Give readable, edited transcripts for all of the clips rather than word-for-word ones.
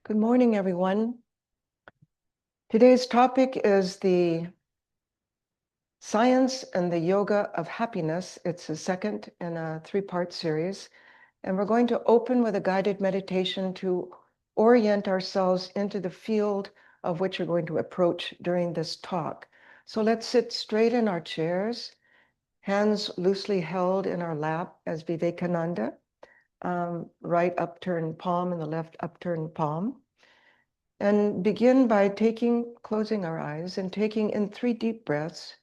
Good morning, everyone. Today's topic is the science and the yoga of happiness. It's a second in a three-part series. And we're going to open with a guided meditation to orient ourselves into the field of which we're going to approach during this talk. So let's sit straight in our chairs, hands loosely held in our lap as Vivekananda, right upturned palm and the left upturned palm. And begin by closing our eyes and taking in 3 deep breaths,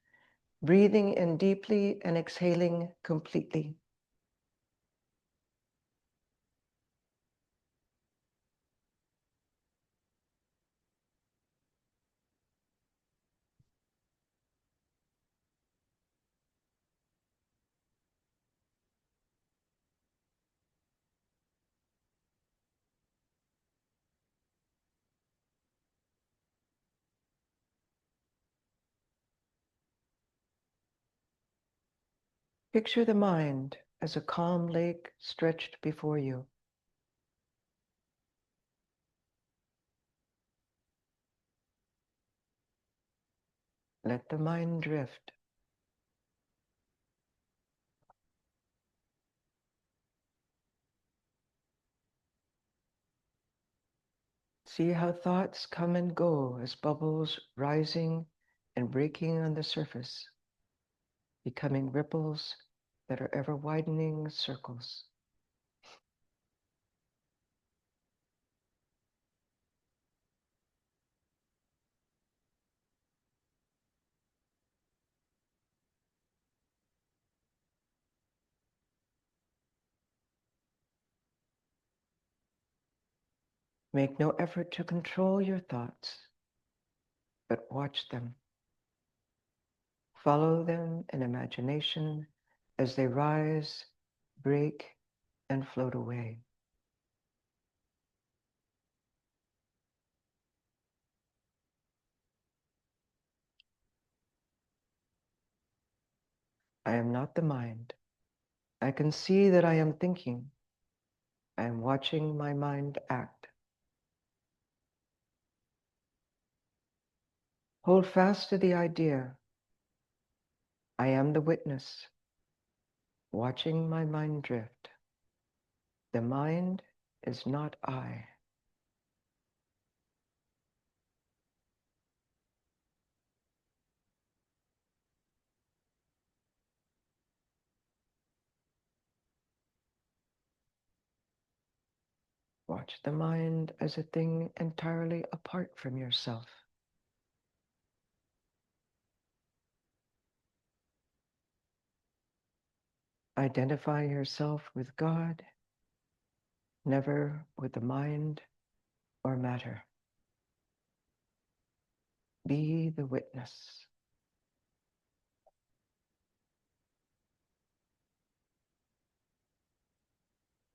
breathing in deeply and exhaling completely. Picture the mind as a calm lake stretched before you. Let the mind drift. See how thoughts come and go as bubbles rising and breaking on the surface, becoming ripples that are ever widening circles. Make no effort to control your thoughts, but watch them. Follow them in imagination as they rise, break, and float away. I am not the mind. I can see that I am thinking. I am watching my mind act. Hold fast to the idea. I am the witness, watching my mind drift. The mind is not I. Watch the mind as a thing entirely apart from yourself. Identify yourself with God, never with the mind or matter. Be the witness.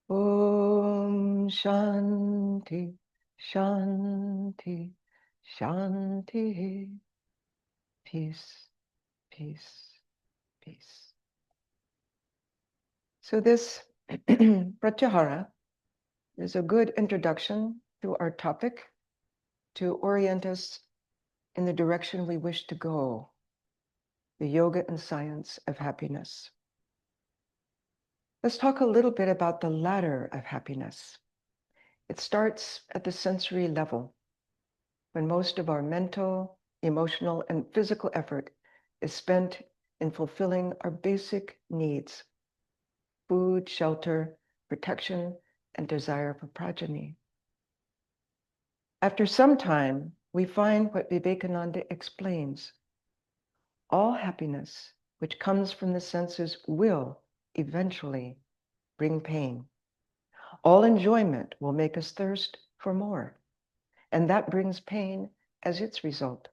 Om Shanti, Shanti, Shanti. Peace, peace, peace. So this pratyahara is a good introduction to our topic to orient us in the direction we wish to go, the yoga and science of happiness. Let's talk a little bit about the ladder of happiness. It starts at the sensory level, when most of our mental, emotional, and physical effort is spent in fulfilling our basic needs: food, shelter, protection, and desire for progeny. After some time, we find what Vivekananda explains. All happiness which comes from the senses will eventually bring pain. All enjoyment will make us thirst for more, and that brings pain as its result.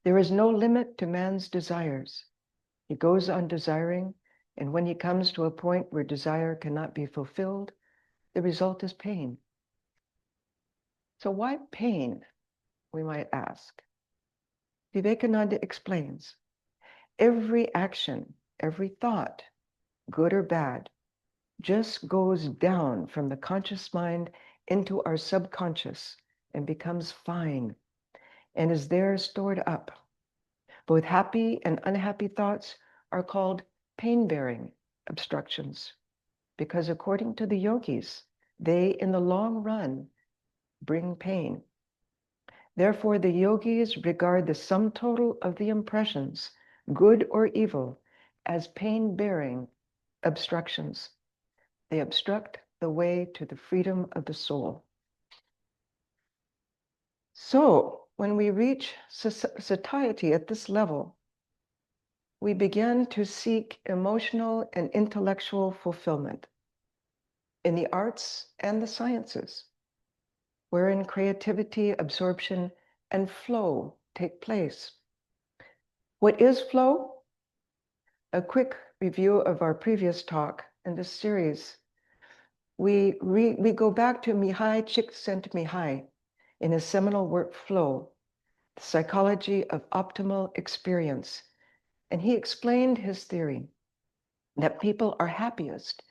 There is no limit to man's desires. He goes on desiring, and when he comes to a point where desire cannot be fulfilled, the result is pain. So why pain, we might ask? Vivekananda explains, every action, every thought, good or bad, just goes down from the conscious mind into our subconscious and becomes fine and is there stored up. Both happy and unhappy thoughts are called pain-bearing obstructions because according to the yogis, they in the long run bring pain. Therefore, the yogis regard the sum total of the impressions, good or evil, as pain-bearing obstructions. They obstruct the way to the freedom of the soul. So, when we reach satiety at this level, we begin to seek emotional and intellectual fulfillment in the arts and the sciences, wherein creativity, absorption, and flow take place. What is flow? A quick review of our previous talk in this series. We go back to Mihai Csikszentmihalyi in his seminal work, Flow, the Psychology of Optimal Experience. And he explained his theory that people are happiest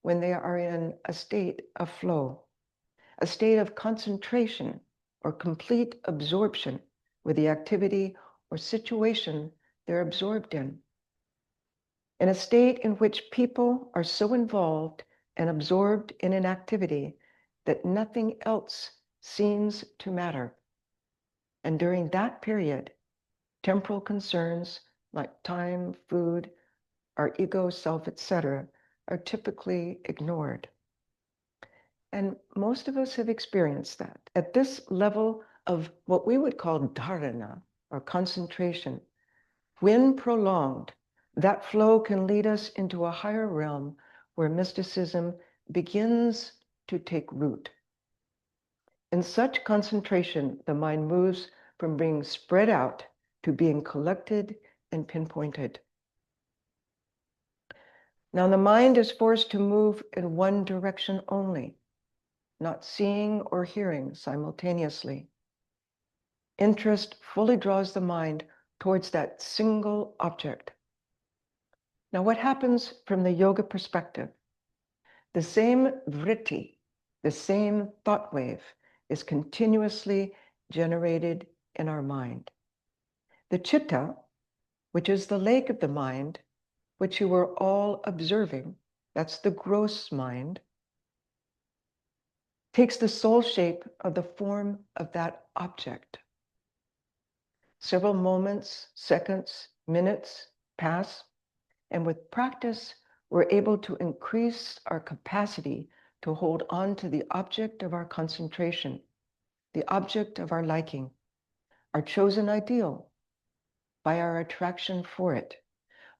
when they are in a state of flow, a state of concentration or complete absorption with the activity or situation they're absorbed in a state in which people are so involved and absorbed in an activity that nothing else seems to matter. And during that period, temporal concerns like time, food, our ego, self, etc., are typically ignored. And most of us have experienced that. At this level of what we would call dharana, or concentration, when prolonged, that flow can lead us into a higher realm where mysticism begins to take root. In such concentration, the mind moves from being spread out to being collected and pinpointed. Now, the mind is forced to move in one direction only, not seeing or hearing simultaneously. Interest fully draws the mind towards that single object. Now, what happens from the yoga perspective? The same vritti, the same thought wave, is continuously generated in our mind. The chitta, which is the lake of the mind, which you were all observing, that's the gross mind, takes the soul shape of the form of that object. Several moments, seconds, minutes pass, and with practice, we're able to increase our capacity to hold on to the object of our concentration, the object of our liking, our chosen ideal, by our attraction for it,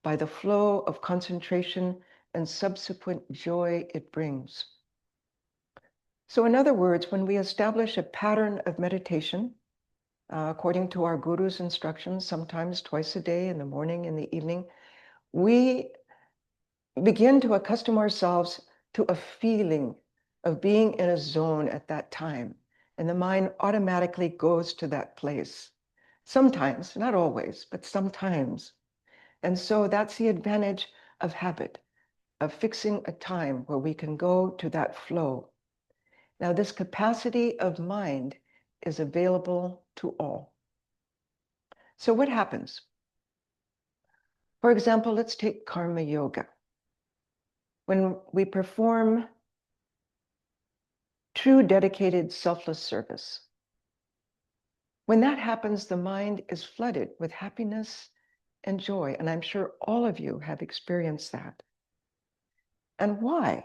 by the flow of concentration and subsequent joy it brings. So in other words, when we establish a pattern of meditation, according to our guru's instructions, sometimes twice a day, in the morning, in the evening, we begin to accustom ourselves to a feeling of being in a zone at that time. And the mind automatically goes to that place. Sometimes, not always, but sometimes. And so that's the advantage of habit, of fixing a time where we can go to that flow. Now, this capacity of mind is available to all. So what happens? For example, let's take karma yoga. When we perform true dedicated selfless service, when that happens, the mind is flooded with happiness and joy. And I'm sure all of you have experienced that. And why?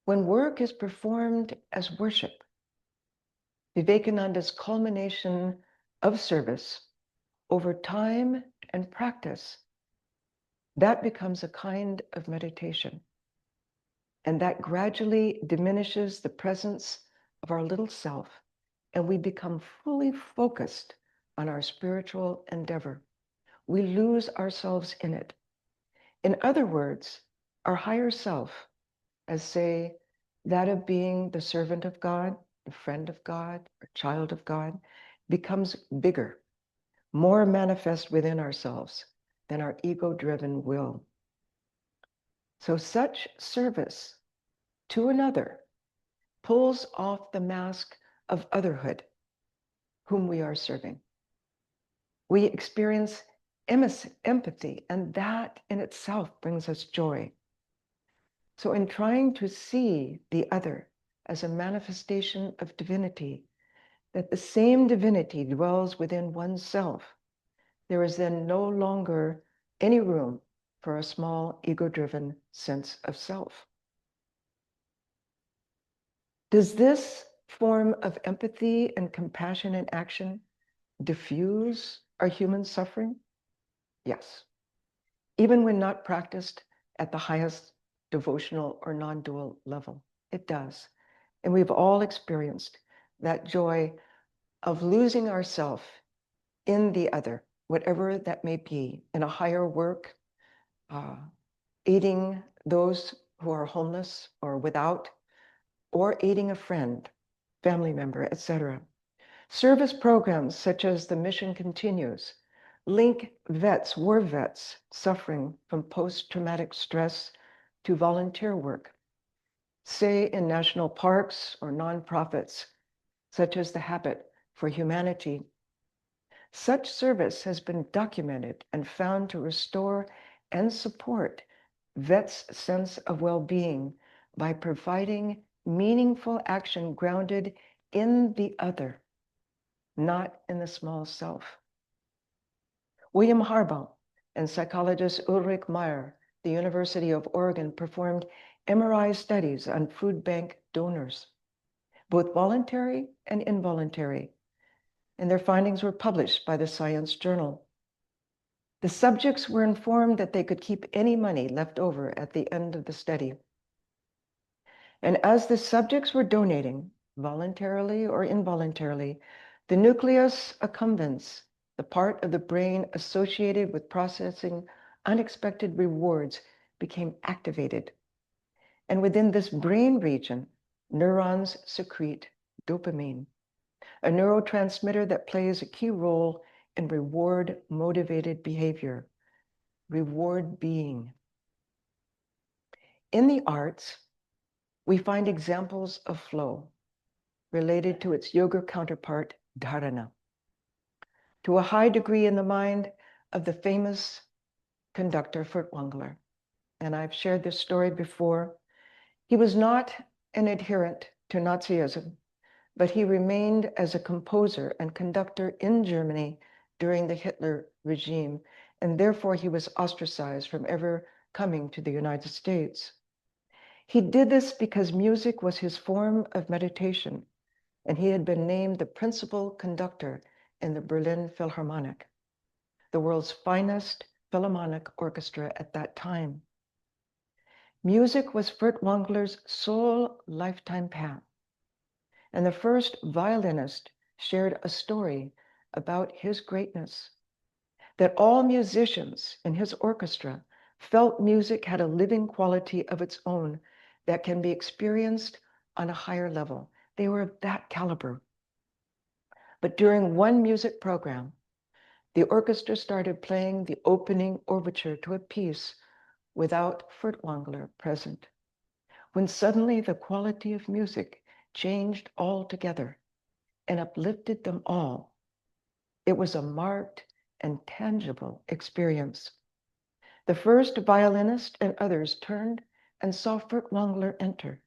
When work is performed as worship, Vivekananda's culmination of service over time and practice, that becomes a kind of meditation. And that gradually diminishes the presence of our little self, and we become fully focused on our spiritual endeavor. We lose ourselves in it. In other words, our higher self, as say, that of being the servant of God, the friend of God, or child of God, becomes bigger, more manifest within ourselves than our ego-driven will. So such service to another pulls off the mask of otherhood whom we are serving. We experience empathy, and that in itself brings us joy. So in trying to see the other as a manifestation of divinity, that the same divinity dwells within oneself, there is then no longer any room for a small ego-driven sense of self. Does this form of empathy and compassion in action diffuse our human suffering? Yes. Even when not practiced at the highest devotional or non-dual level, it does. And we've all experienced that joy of losing ourselves in the other, whatever that may be, in a higher work, aiding those who are homeless or without, or aiding a friend, family member, etc. Service programs such as the Mission Continues link vets, war vets, suffering from post-traumatic stress to volunteer work, say in national parks or nonprofits, such as the Habit for Humanity. Such service has been documented and found to restore and support vets' sense of well-being by providing meaningful action grounded in the other, not in the small self. William Harbaugh and psychologist Ulrich Meyer, the University of Oregon, performed MRI studies on food bank donors, both voluntary and involuntary, and their findings were published by the Science Journal. The subjects were informed that they could keep any money left over at the end of the study. And as the subjects were donating, voluntarily or involuntarily, the nucleus accumbens, the part of the brain associated with processing unexpected rewards, became activated. And within this brain region, neurons secrete dopamine, a neurotransmitter that plays a key role in reward-motivated behavior, reward being. In the arts, we find examples of flow related to its yoga counterpart, dharana, to a high degree in the mind of the famous conductor Furtwängler. And I've shared this story before. He was not an adherent to Nazism, but he remained as a composer and conductor in Germany during the Hitler regime, and therefore he was ostracized from ever coming to the United States. He did this because music was his form of meditation, and he had been named the principal conductor in the Berlin Philharmonic, the world's finest philharmonic orchestra at that time. Music was Furtwängler's sole lifetime path, and the first violinist shared a story about his greatness, that all musicians in his orchestra felt music had a living quality of its own that can be experienced on a higher level. They were of that caliber. But during one music program, the orchestra started playing the opening overture to a piece without Furtwängler present, when suddenly the quality of music changed altogether and uplifted them all. It was a marked and tangible experience. The first violinist and others turned and saw Furtwängler enter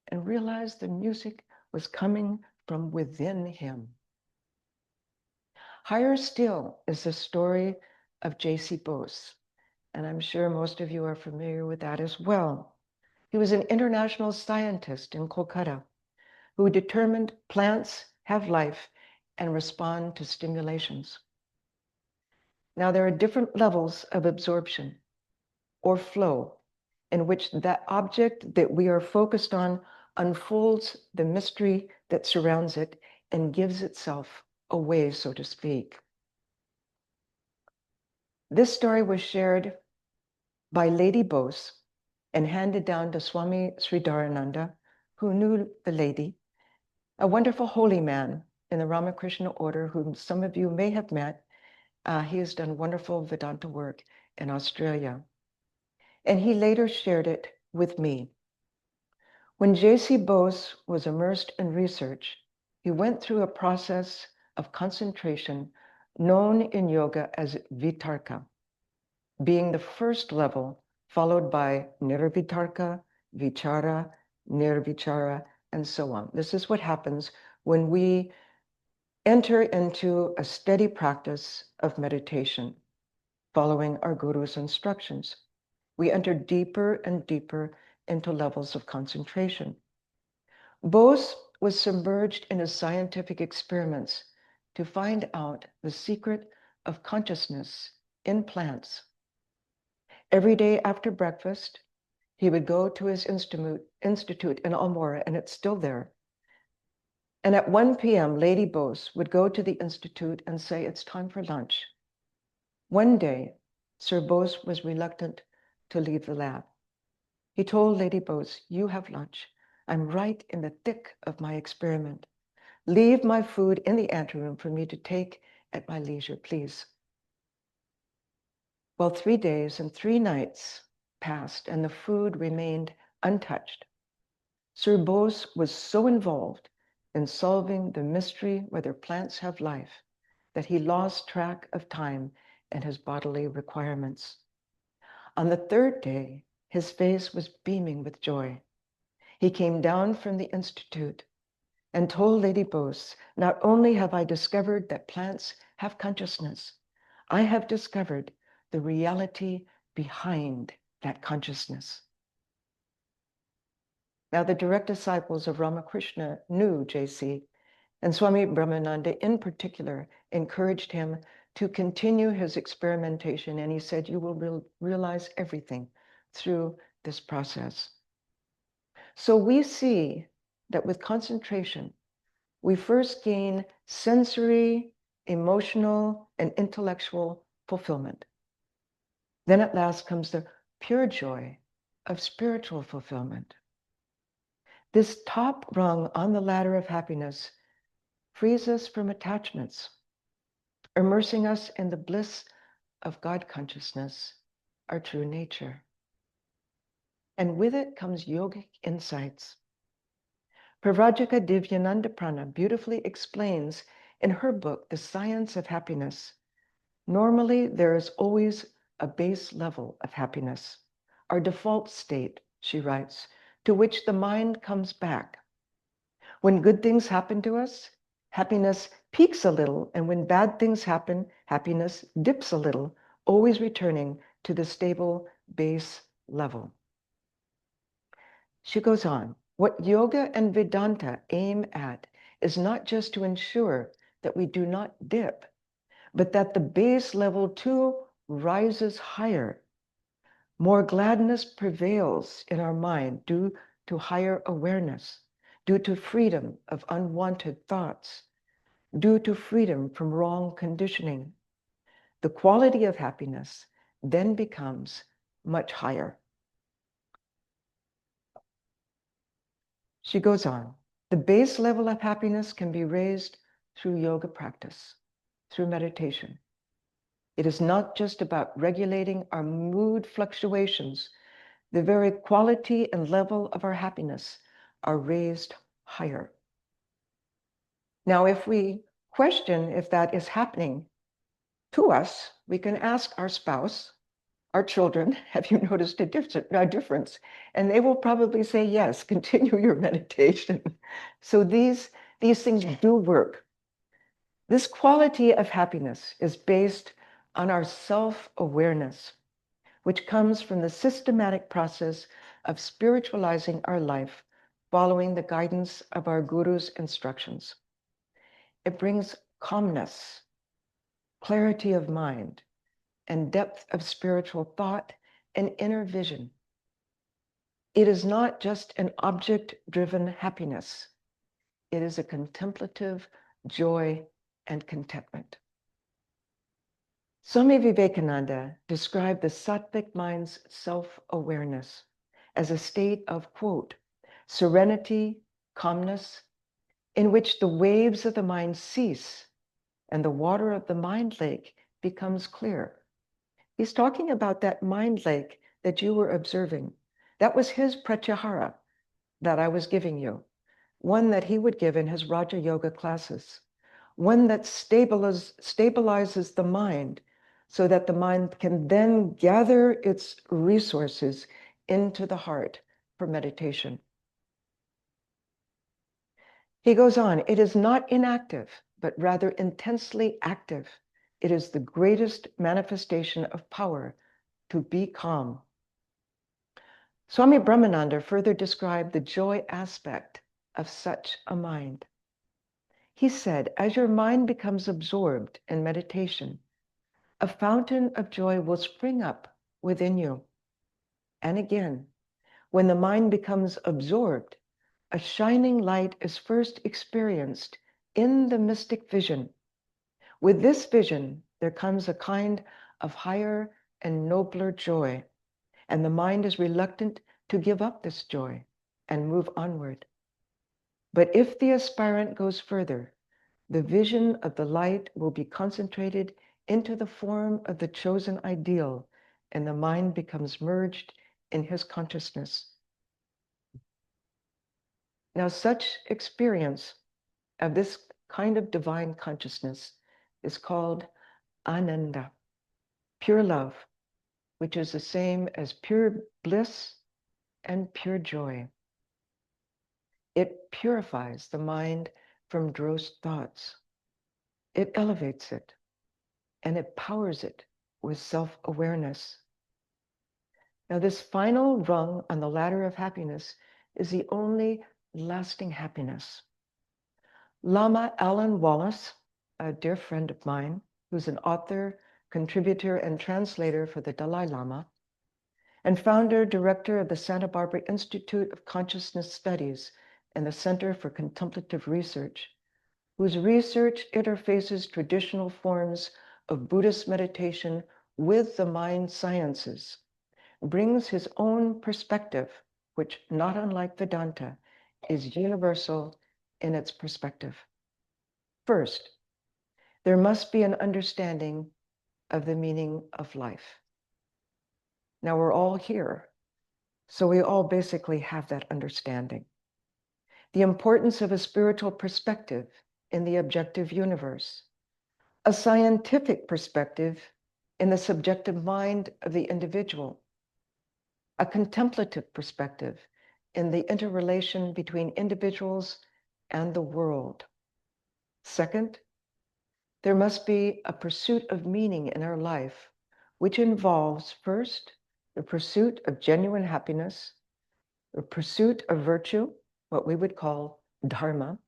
and realized the music was coming from within him. Higher still is the story of J.C. Bose, and I'm sure most of you are familiar with that as well. He was an international scientist in Kolkata who determined plants have life and respond to stimulations. Now, there are different levels of absorption or flow in which that object that we are focused on unfolds the mystery that surrounds it and gives itself away, so to speak. This story was shared by Lady Bose and handed down to Swami Sridharananda, who knew the lady, a wonderful holy man in the Ramakrishna order, whom some of you may have met. He has done wonderful Vedanta work in Australia. And he later shared it with me. When J.C. Bose was immersed in research, he went through a process of concentration known in yoga as vitarka, being the first level, followed by nirvitarka, vichara, nirvichara, and so on. This is what happens when we enter into a steady practice of meditation, following our guru's instructions. We enter deeper and deeper into levels of concentration. Bose was submerged in his scientific experiments to find out the secret of consciousness in plants. Every day after breakfast, he would go to his institute in Almora, and it's still there. And at 1 p.m., Lady Bose would go to the institute and say, "It's time for lunch." One day, Sir Bose was reluctant to leave the lab. He told Lady Bose, "You have lunch. I'm right in the thick of my experiment. Leave my food in the anteroom for me to take at my leisure, please." Well, 3 days and 3 nights passed, and the food remained untouched. Sir Bose was so involved in solving the mystery whether plants have life that he lost track of time and his bodily requirements. On the 3rd day, his face was beaming with joy. He came down from the institute and told Lady Bose, "Not only have I discovered that plants have consciousness, I have discovered the reality behind that consciousness." Now, the direct disciples of Ramakrishna knew J.C., and Swami Brahmananda in particular encouraged him to continue his experimentation, and he said, "You will realize everything through this process." So we see that with concentration, we first gain sensory, emotional, and intellectual fulfillment. Then at last comes the pure joy of spiritual fulfillment. This top rung on the ladder of happiness frees us from attachments, immersing us in the bliss of God consciousness, our true nature. And with it comes yogic insights. Pravrajika Prana beautifully explains in her book, The Science of Happiness. Normally, there is always a base level of happiness, our default state, she writes, to which the mind comes back. When good things happen to us, happiness peaks a little, and when bad things happen, happiness dips a little, always returning to the stable base level. She goes on, what yoga and Vedanta aim at is not just to ensure that we do not dip, but that the base level too rises higher. More gladness prevails in our mind due to higher awareness, due to freedom of unwanted thoughts, due to freedom from wrong conditioning. The quality of happiness then becomes much higher. She goes on, the base level of happiness can be raised through yoga practice, through meditation. It is not just about regulating our mood fluctuations. The very quality and level of our happiness are raised higher. Now, if we question if that is happening to us, we can ask our spouse, our children, have you noticed a difference? And they will probably say, yes, continue your meditation. So these things do work. This quality of happiness is based on our self-awareness, which comes from the systematic process of spiritualizing our life, following the guidance of our guru's instructions. It brings calmness, clarity of mind, and depth of spiritual thought and inner vision. It is not just an object-driven happiness. It is a contemplative joy and contentment. Swami Vivekananda described the sattvic mind's self-awareness as a state of, quote, serenity, calmness, in which the waves of the mind cease and the water of the mind lake becomes clear. He's talking about that mind lake that you were observing. That was his pratyahara, that I was giving you, one that he would give in his Raja Yoga classes, one that stabilizes the mind so that the mind can then gather its resources into the heart for meditation. He goes on, it is not inactive, but rather intensely active. It is the greatest manifestation of power to be calm. Swami Brahmananda further described the joy aspect of such a mind. He said, as your mind becomes absorbed in meditation, a fountain of joy will spring up within you. And again, when the mind becomes absorbed, a shining light is first experienced in the mystic vision. With this vision, there comes a kind of higher and nobler joy, and the mind is reluctant to give up this joy and move onward. But if the aspirant goes further, the vision of the light will be concentrated into the form of the chosen ideal, and the mind becomes merged in his consciousness. Now, such experience of this kind of divine consciousness is called Ananda, pure love, which is the same as pure bliss and pure joy. It purifies the mind from gross thoughts. It elevates it, and it powers it with self-awareness. Now, this final rung on the ladder of happiness is the only lasting happiness. Lama Alan Wallace, a dear friend of mine, who's an author, contributor, and translator for the Dalai Lama, and founder, director of the Santa Barbara Institute of Consciousness Studies and the Center for Contemplative Research, whose research interfaces traditional forms of Buddhist meditation with the mind sciences, brings his own perspective, which, not unlike Vedanta, is universal in its perspective. First, there must be an understanding of the meaning of life. Now, we're all here, so we all basically have that understanding. The importance of a spiritual perspective in the objective universe, a scientific perspective in the subjective mind of the individual, a contemplative perspective in the interrelation between individuals and the world. Second, there must be a pursuit of meaning in our life, which involves, first, the pursuit of genuine happiness, the pursuit of virtue, what we would call dharma.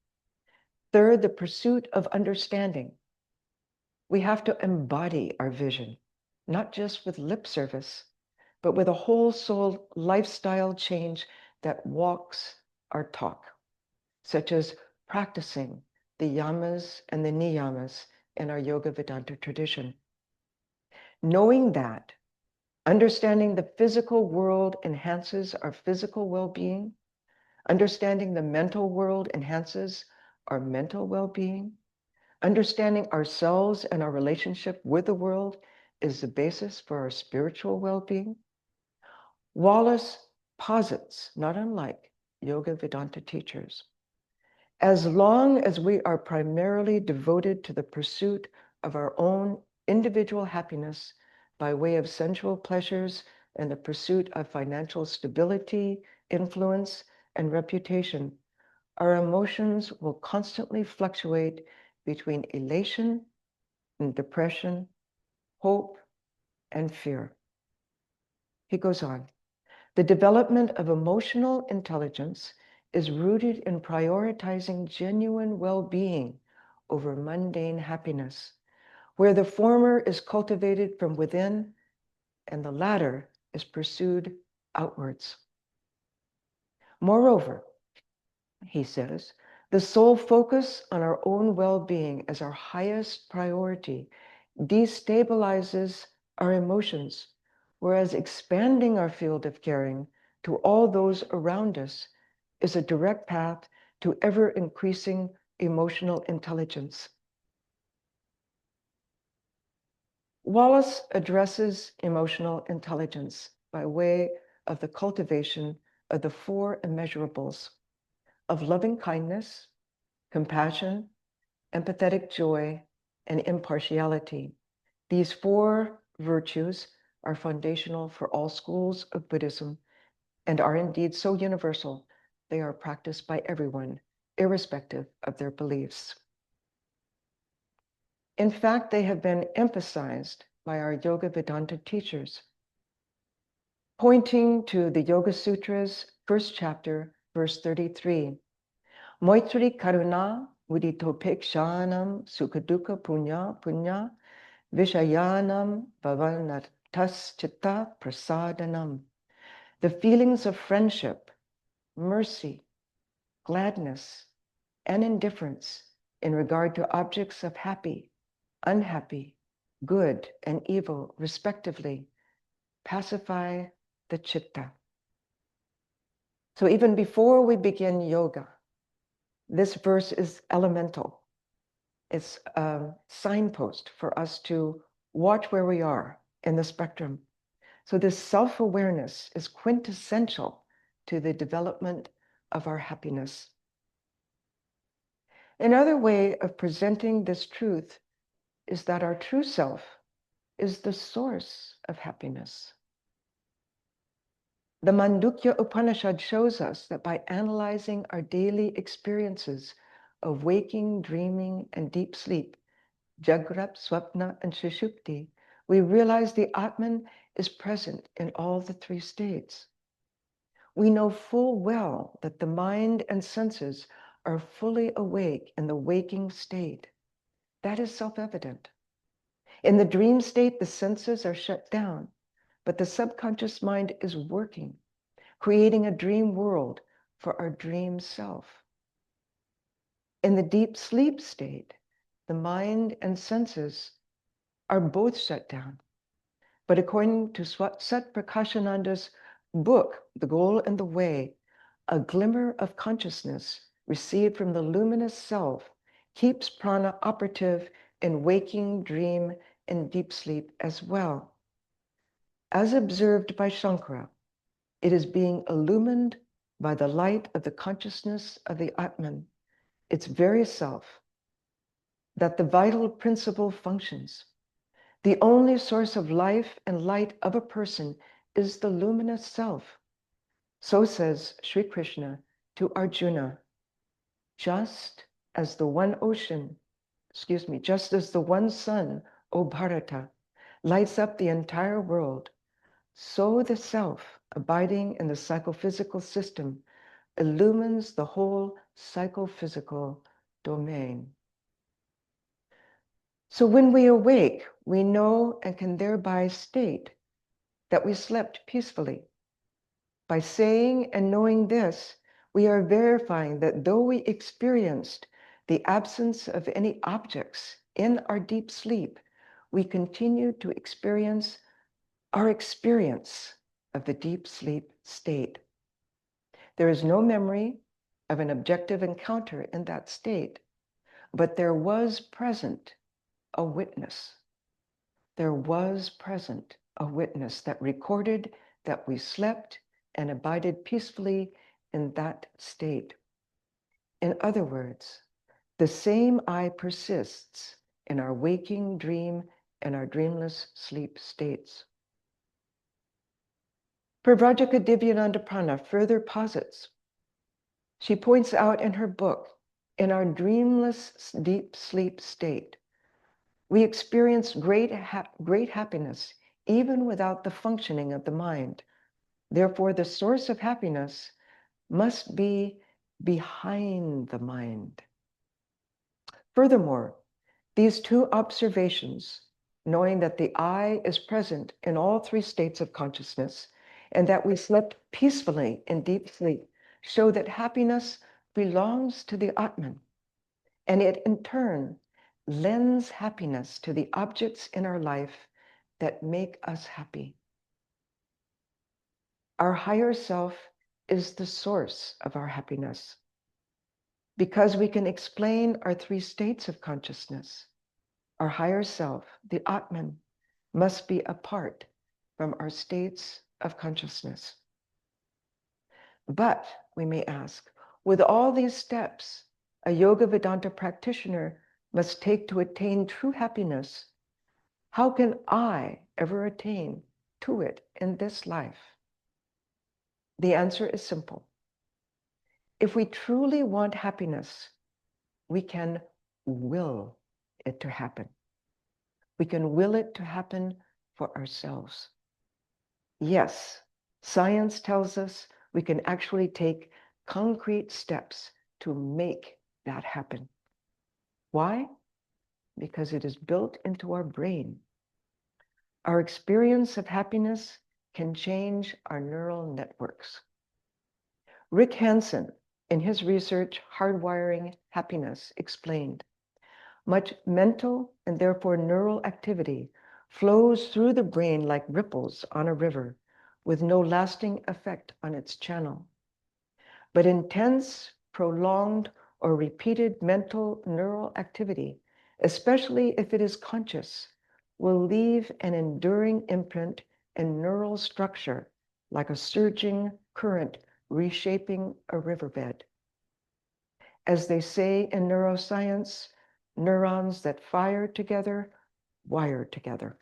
Third, the pursuit of understanding. We have to embody our vision, not just with lip service, but with a whole soul lifestyle change that walks our talk, such as practicing the yamas and the niyamas in our Yoga Vedanta tradition. Knowing that understanding the physical world enhances our physical well-being, understanding the mental world enhances our mental well-being, understanding ourselves and our relationship with the world is the basis for our spiritual well-being. Wallace posits, not unlike Yoga Vedanta teachers, as long as we are primarily devoted to the pursuit of our own individual happiness by way of sensual pleasures and the pursuit of financial stability, influence, and reputation, our emotions will constantly fluctuate between elation and depression, hope, and fear. He goes on, the development of emotional intelligence is rooted in prioritizing genuine well-being over mundane happiness, where the former is cultivated from within and the latter is pursued outwards. Moreover, he says, the sole focus on our own well-being as our highest priority destabilizes our emotions, whereas expanding our field of caring to all those around us is a direct path to ever-increasing emotional intelligence. Wallace addresses emotional intelligence by way of the cultivation of the four immeasurables of loving kindness, compassion, empathetic joy, and impartiality. These four virtues are foundational for all schools of Buddhism and are indeed so universal they are practiced by everyone, irrespective of their beliefs. In fact, they have been emphasized by our Yoga Vedanta teachers, pointing to the Yoga Sutras, first chapter, verse 33. Maitri karuna muditopekshanam sukhadukkha punya punya vishayanam bhavanatas chitta prasadanam. The feelings of friendship, mercy, gladness, and indifference in regard to objects of happy, unhappy, good, and evil, respectively, pacify the chitta. So even before we begin yoga, this verse is elemental. It's a signpost for us to watch where we are in the spectrum. So this self-awareness is quintessential to the development of our happiness. Another way of presenting this truth is that our true self is the source of happiness. The Mandukya Upanishad shows us that by analyzing our daily experiences of waking, dreaming, and deep sleep, Jagrat, Swapna, and Sushupti, we realize the Atman is present in all the three states. We know full well that the mind and senses are fully awake in the waking state. That is self-evident. In the dream state, the senses are shut down, but the subconscious mind is working, creating a dream world for our dream self. In the deep sleep state, the mind and senses are both shut down. But according to Sat Prakashananda's book, The Goal and the Way, a glimmer of consciousness received from the luminous self keeps prana operative in waking, dream, and deep sleep as well. As observed by Shankara, it is being illumined by the light of the consciousness of the Atman, its very self, that the vital principle functions. The only source of life and light of a person is the luminous self. So says Sri Krishna to Arjuna, just as the one sun, O Bharata, lights up the entire world, so the self, abiding in the psychophysical system, illumines the whole psychophysical domain. So when we awake, we know and can thereby state that we slept peacefully. By saying and knowing this, we are verifying that though we experienced the absence of any objects in our deep sleep, we continue to experience our experience of the deep sleep state. There is no memory of an objective encounter in that state, but there was present a witness. There was present a witness that recorded that we slept and abided peacefully in that state. In other words, the same I persists in our waking, dream, and our dreamless sleep states. Pravrajika Prana further posits. She points out in her book, in our dreamless deep sleep state, we experience great happiness even without the functioning of the mind. Therefore, the source of happiness must be behind the mind. Furthermore, these two observations, knowing that the I is present in all three states of consciousness and that we slept peacefully in deep sleep, show that happiness belongs to the Atman, and it in turn lends happiness to the objects in our life that make us happy. Our higher self is the source of our happiness. Because we can explain our three states of consciousness, our higher self, the Atman, must be apart from our states of consciousness. But, we may ask, with all these steps a Yoga Vedanta practitioner must take to attain true happiness, how can I ever attain to it in this life? The answer is simple. If we truly want happiness, we can will it to happen. We can will it to happen for ourselves. Yes, science tells us we can actually take concrete steps to make that happen. Why? Because it is built into our brain. Our experience of happiness can change our neural networks. Rick Hansen, in his research, Hardwiring Happiness, explained, much mental and therefore neural activity flows through the brain like ripples on a river, with no lasting effect on its channel. But intense, prolonged, or repeated mental neural activity, especially if it is conscious, will leave an enduring imprint in neural structure like a surging current reshaping a riverbed. As they say in neuroscience, neurons that fire together, wire together.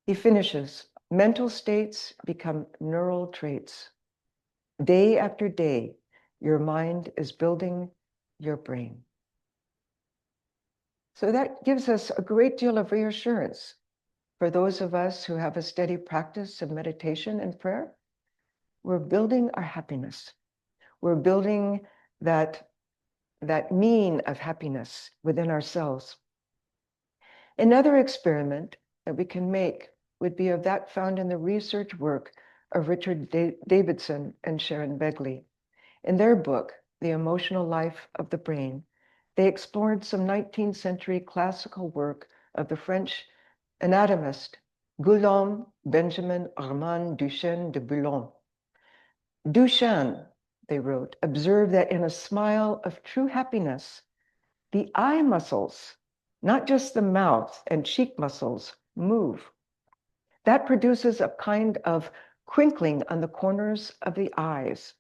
He finishes, mental states become neural traits. Day after day, your mind is building your brain. So that gives us a great deal of reassurance for those of us who have a steady practice of meditation and prayer. We're building our happiness. We're building that mean of happiness within ourselves. Another experiment that we can make would be of that found in the research work of Richard Davidson and Sharon Begley. In their book, The Emotional Life of the Brain, they explored some 19th century classical work of the French anatomist Guillaume Benjamin Armand Duchesne de Boulogne. Duchesne, they wrote, observed that in a smile of true happiness, the eye muscles, not just the mouth and cheek muscles, move. That produces a kind of crinkling on the corners of the eyes.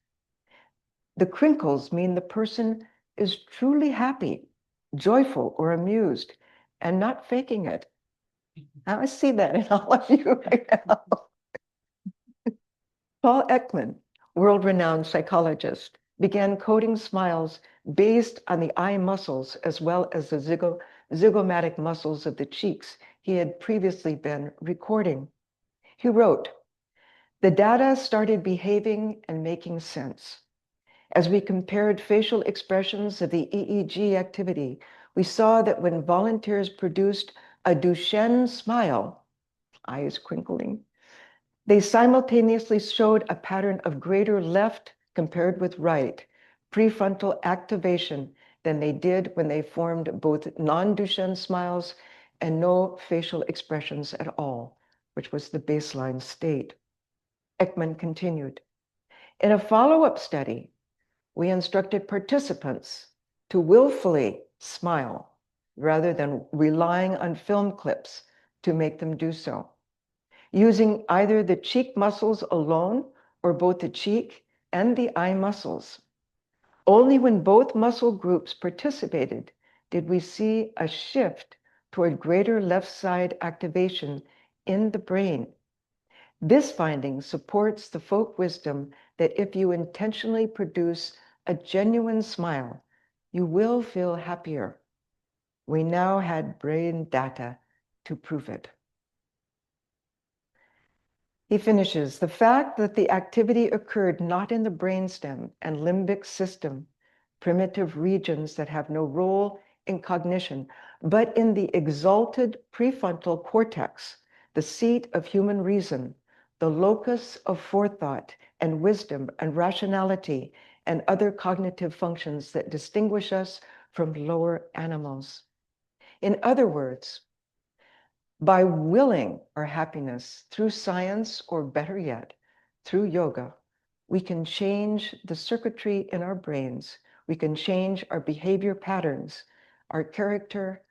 The crinkles mean the person is truly happy, joyful, or amused, and not faking it. Now I see that in all of you right now. Paul Ekman, world-renowned psychologist, began coding smiles based on the eye muscles as well as the zygomatic muscles of the cheeks he had previously been recording. He wrote, the data started behaving and making sense. As we compared facial expressions of the EEG activity, we saw that when volunteers produced a Duchenne smile, eyes crinkling, they simultaneously showed a pattern of greater left compared with right prefrontal activation than they did when they formed both non-Duchenne smiles and no facial expressions at all, which was the baseline state. Ekman continued, in a follow-up study, we instructed participants to willfully smile rather than relying on film clips to make them do so, using either the cheek muscles alone or both the cheek and the eye muscles. Only when both muscle groups participated did we see a shift toward greater left side activation in the brain. This finding supports the folk wisdom that if you intentionally produce a genuine smile, you will feel happier. We now had brain data to prove it. He finishes, the fact that the activity occurred not in the brainstem and limbic system, primitive regions that have no role in cognition, but in the exalted prefrontal cortex, the seat of human reason, the locus of forethought and wisdom and rationality and other cognitive functions that distinguish us from lower animals. In other words, by willing our happiness through science, or better yet, through yoga, we can change the circuitry in our brains. We can change our behavior patterns, our character,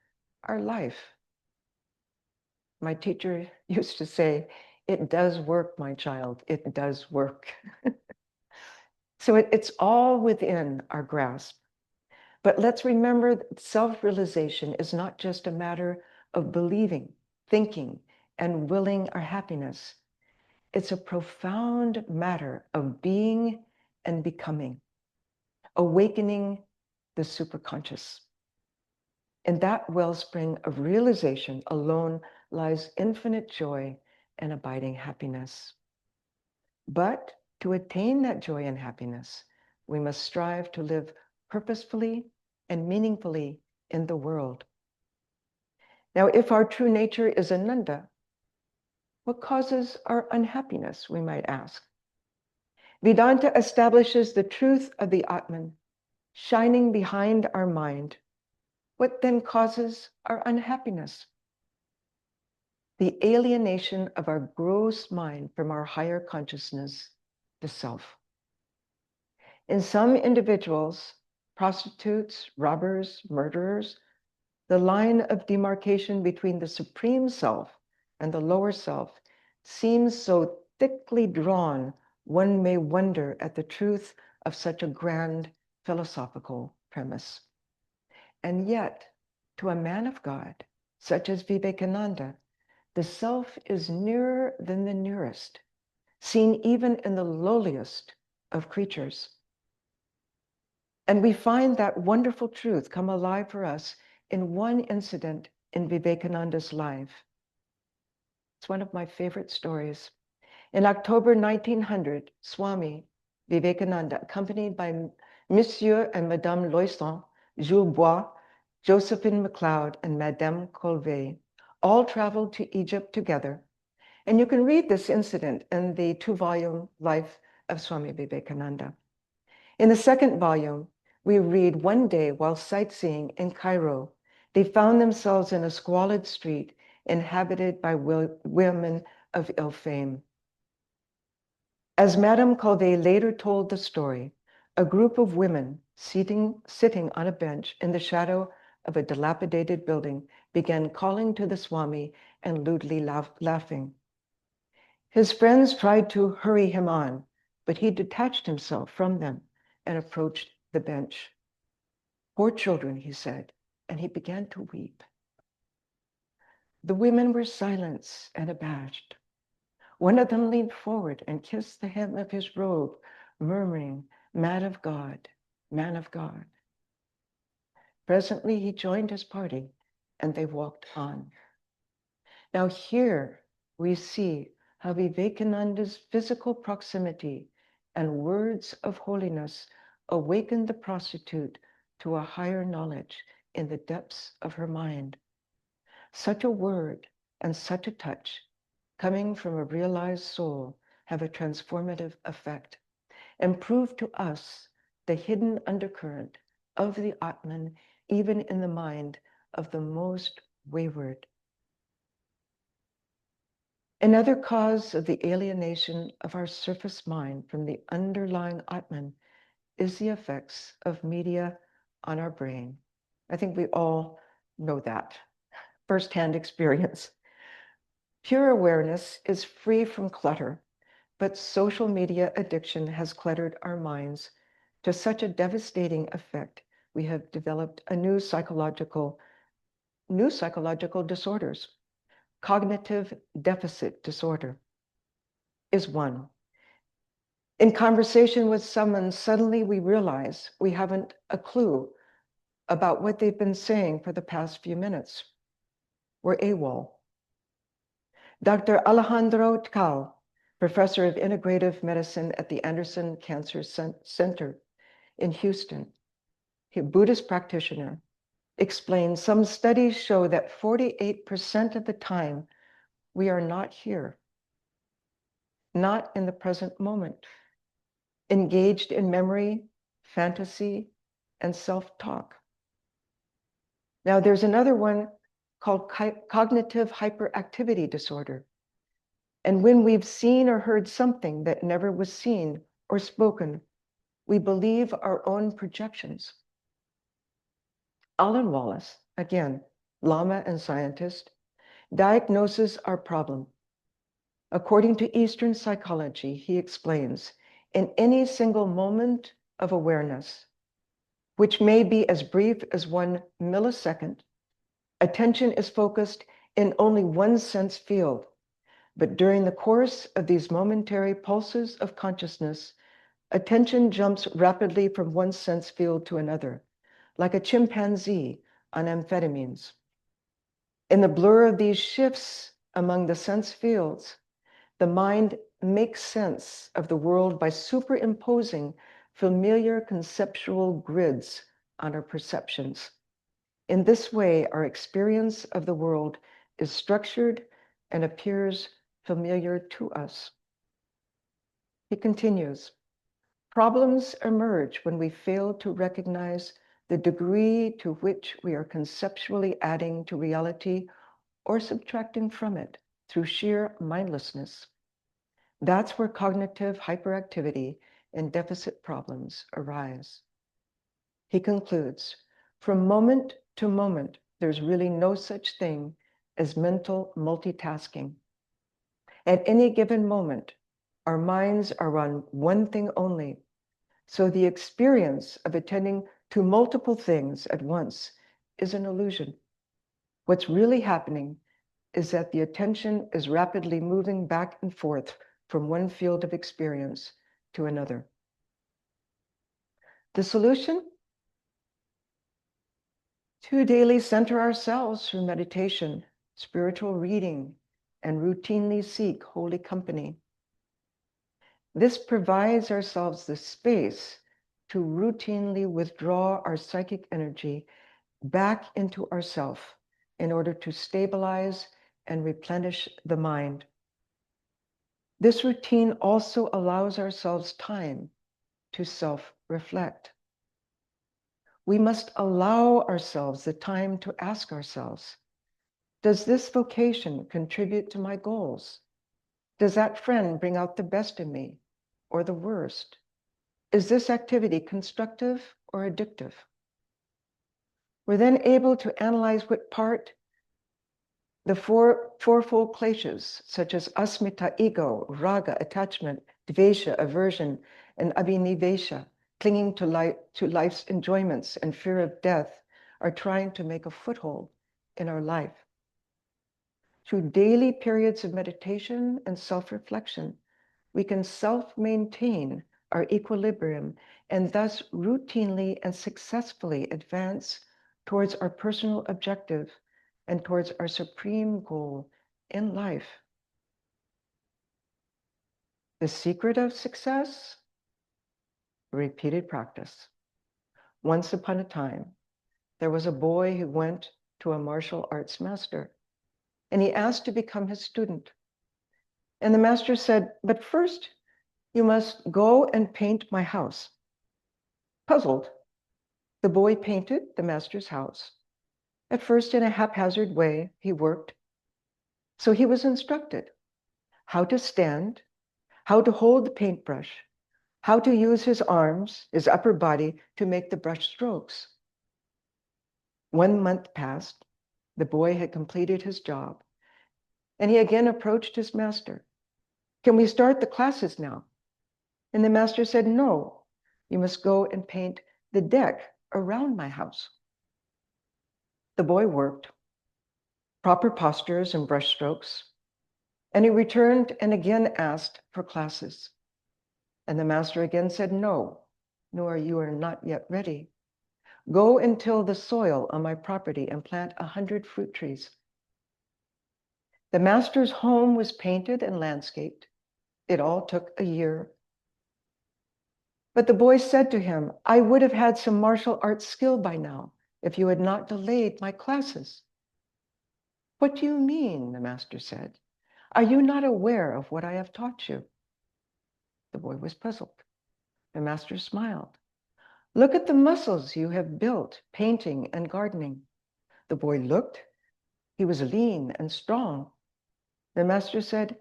our life. My teacher used to say, It does work, my child. It does work. So it's all within our grasp. But let's remember that self-realization is not just a matter of believing, thinking, and willing our happiness. It's a profound matter of being and becoming, awakening the superconscious. In that wellspring of realization alone lies infinite joy and abiding happiness. But to attain that joy and happiness, we must strive to live purposefully and meaningfully in the world. Now, if our true nature is Ananda, what causes our unhappiness, we might ask? Vedanta establishes the truth of the Atman shining behind our mind. What then causes our unhappiness? The alienation of our gross mind from our higher consciousness, the self. In some individuals, prostitutes, robbers, murderers, the line of demarcation between the supreme self and the lower self seems so thickly drawn, one may wonder at the truth of such a grand philosophical premise. And yet, to a man of God, such as Vivekananda, the self is nearer than the nearest, seen even in the lowliest of creatures. And we find that wonderful truth come alive for us in one incident in Vivekananda's life. It's one of my favorite stories. In October 1900, Swami Vivekananda, accompanied by Monsieur and Madame Loisson, Jules Bois, Josephine MacLeod, and Madame Colvay, all traveled to Egypt together. And you can read this incident in the 2-volume Life of Swami Vivekananda. In the 2nd volume, we read one day while sightseeing in Cairo, they found themselves in a squalid street inhabited by women of ill fame. As Madame Colvay later told the story, a group of women sitting on a bench in the shadow of a dilapidated building began calling to the Swami and lewdly laughing. His friends tried to hurry him on, but he detached himself from them and approached the bench. Poor children, he said, and he began to weep. The women were silent and abashed. One of them leaned forward and kissed the hem of his robe, murmuring, "Man of God, man of God." Presently, he joined his party, and they walked on. Now here we see how Vivekananda's physical proximity and words of holiness awakened the prostitute to a higher knowledge in the depths of her mind. Such a word and such a touch, coming from a realized soul, have a transformative effect and prove to us the hidden undercurrent of the Atman, even in the mind of the most wayward. Another cause of the alienation of our surface mind from the underlying Atman is the effects of media on our brain. I think we all know that, firsthand experience. Pure awareness is free from clutter, but social media addiction has cluttered our minds to such a devastating effect. We have developed new psychological disorders. Cognitive deficit disorder is one. In conversation with someone, suddenly we realize we haven't a clue about what they've been saying for the past few minutes. We're AWOL. Dr. Alejandro Tcal, professor of integrative medicine at the Anderson Cancer Center in Houston, a Buddhist practitioner, explains some studies show that 48% of the time we are not here, not in the present moment, engaged in memory, fantasy, and self-talk. Now, there's another one called cognitive hyperactivity disorder. And when we've seen or heard something that never was seen or spoken, we believe our own projections. Alan Wallace, again, Lama and scientist, diagnoses our problem. According to Eastern psychology, he explains, in any single moment of awareness, which may be as brief as 1 millisecond, attention is focused in only one sense field. But during the course of these momentary pulses of consciousness, attention jumps rapidly from one sense field to another, like a chimpanzee on amphetamines. In the blur of these shifts among the sense fields, the mind makes sense of the world by superimposing familiar conceptual grids on our perceptions. In this way, our experience of the world is structured and appears familiar to us. He continues, problems emerge when we fail to recognize the degree to which we are conceptually adding to reality or subtracting from it through sheer mindlessness. That's where cognitive hyperactivity and deficit problems arise. He concludes, from moment to moment, there's really no such thing as mental multitasking. At any given moment, our minds are on one thing only. So the experience of attending to multiple things at once is an illusion. What's really happening is that the attention is rapidly moving back and forth from one field of experience to another. The solution? To daily center ourselves through meditation, spiritual reading, and routinely seek holy company. This provides ourselves the space to routinely withdraw our psychic energy back into ourself in order to stabilize and replenish the mind. This routine also allows ourselves time to self-reflect. We must allow ourselves the time to ask ourselves, does this vocation contribute to my goals? Does that friend bring out the best in me or the worst? Is this activity constructive or addictive? We're then able to analyze what part the fourfold kleshas, such as asmita, ego, raga, attachment, dvesha, aversion, and abhinivesha, clinging to life's enjoyments and fear of death, are trying to make a foothold in our life. Through daily periods of meditation and self-reflection, we can self-maintain our equilibrium and thus routinely and successfully advance towards our personal objective and towards our supreme goal in life. The secret of success? Repeated practice. Once upon a time, there was a boy who went to a martial arts master, and he asked to become his student. And the master said, but first, you must go and paint my house. Puzzled, the boy painted the master's house. At first, in a haphazard way, he worked. So he was instructed how to stand, how to hold the paintbrush, how to use his arms, his upper body, to make the brush strokes. 1 month passed. The boy had completed his job, and he again approached his master. Can we start the classes now? And the master said, no, you must go and paint the deck around my house. The boy worked, proper postures and brush strokes, and he returned and again asked for classes. And the master again said, no, nor you are not yet ready. Go and till the soil on my property and plant 100 fruit trees. The master's home was painted and landscaped. It all took a year. But the boy said to him, I would have had some martial arts skill by now if you had not delayed my classes. What do you mean? The master said. Are you not aware of what I have taught you? The boy was puzzled. The master smiled. Look at the muscles you have built, painting and gardening. The boy looked. He was lean and strong. The master said,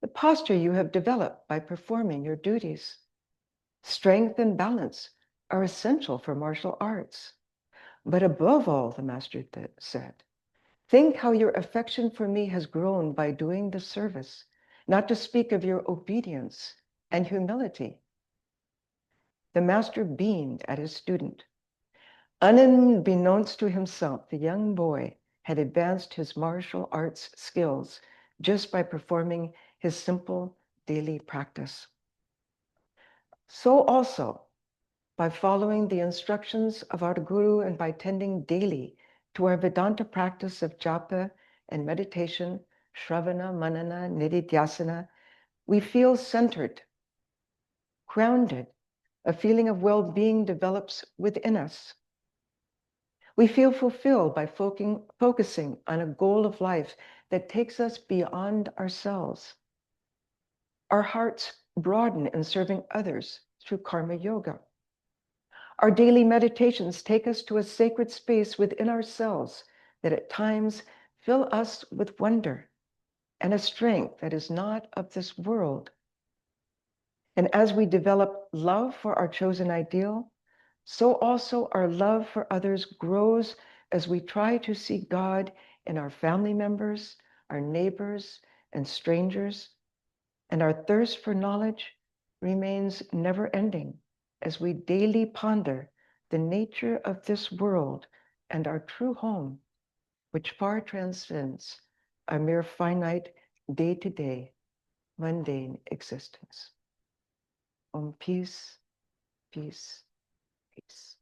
the posture you have developed by performing your duties. Strength and balance are essential for martial arts. But above all, the master said, think how your affection for me has grown by doing the service not to speak of your obedience and humility. The master beamed at his student. Unbeknownst to himself, the young boy had advanced his martial arts skills just by performing his simple daily practice. So also, by following the instructions of our Guru and by tending daily to our Vedanta practice of japa and meditation, Shravana, Manana, Nididhyasana, we feel centered, grounded. A feeling of well-being develops within us. We feel fulfilled by focusing on a goal of life that takes us beyond ourselves. Our hearts broaden in serving others through karma yoga. Our daily meditations take us to a sacred space within ourselves that at times fill us with wonder and a strength that is not of this world. And as we develop love for our chosen ideal, so also our love for others grows as we try to see God in our family members, our neighbors, and strangers. And our thirst for knowledge remains never ending as we daily ponder the nature of this world and our true home, which far transcends a mere finite day-to-day mundane existence. Om peace, peace, peace.